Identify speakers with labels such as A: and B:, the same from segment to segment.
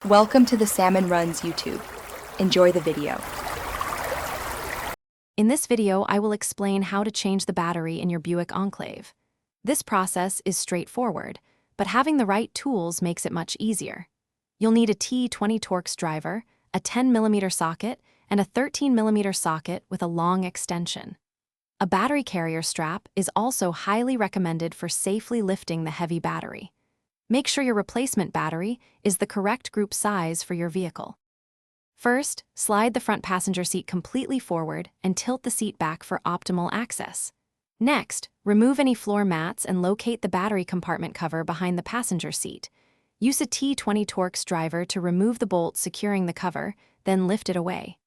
A: Welcome to the Salmon Runs YouTube. Enjoy the video.
B: In this video, I will explain how to change the battery in your Buick Enclave. This process is straightforward, but having the right tools makes it much easier. You'll need a T20 Torx driver, a 10mm socket, and a 13mm socket with a long extension. A battery carrier strap is also highly recommended for safely lifting the heavy battery. Make sure your replacement battery is the correct group size for your vehicle. First, slide the front passenger seat completely forward and tilt the seat back for optimal access. Next, remove any floor mats and locate the battery compartment cover behind the passenger seat. Use a T20 Torx driver to remove the bolt securing the cover, then lift it away.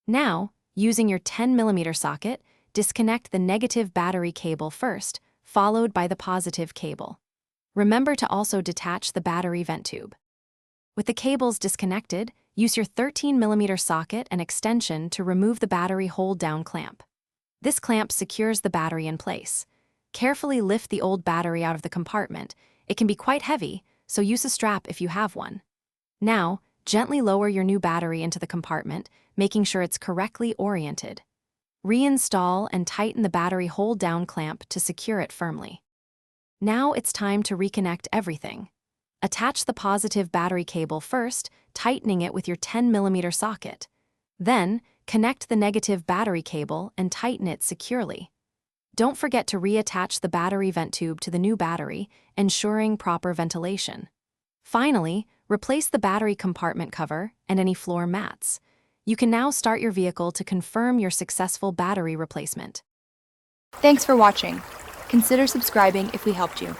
B: Now, using your 10mm socket, disconnect the negative battery cable first, followed by the positive cable. Remember to also detach the battery vent tube. With the cables disconnected, use your 13mm socket and extension to remove the battery hold-down clamp. This clamp secures the battery in place. Carefully lift the old battery out of the compartment. It can be quite heavy, so use a strap if you have one. Now, gently lower your new battery into the compartment, making sure it's correctly oriented. Reinstall and tighten the battery hold-down clamp to secure it firmly. Now it's time to reconnect everything. Attach the positive battery cable first, tightening it with your 10mm socket. Then, connect the negative battery cable and tighten it securely. Don't forget to reattach the battery vent tube to the new battery, ensuring proper ventilation. Finally, replace the battery compartment cover and any floor mats. You can now start your vehicle to confirm your successful battery replacement.
A: Thanks for watching. Consider subscribing if we helped you.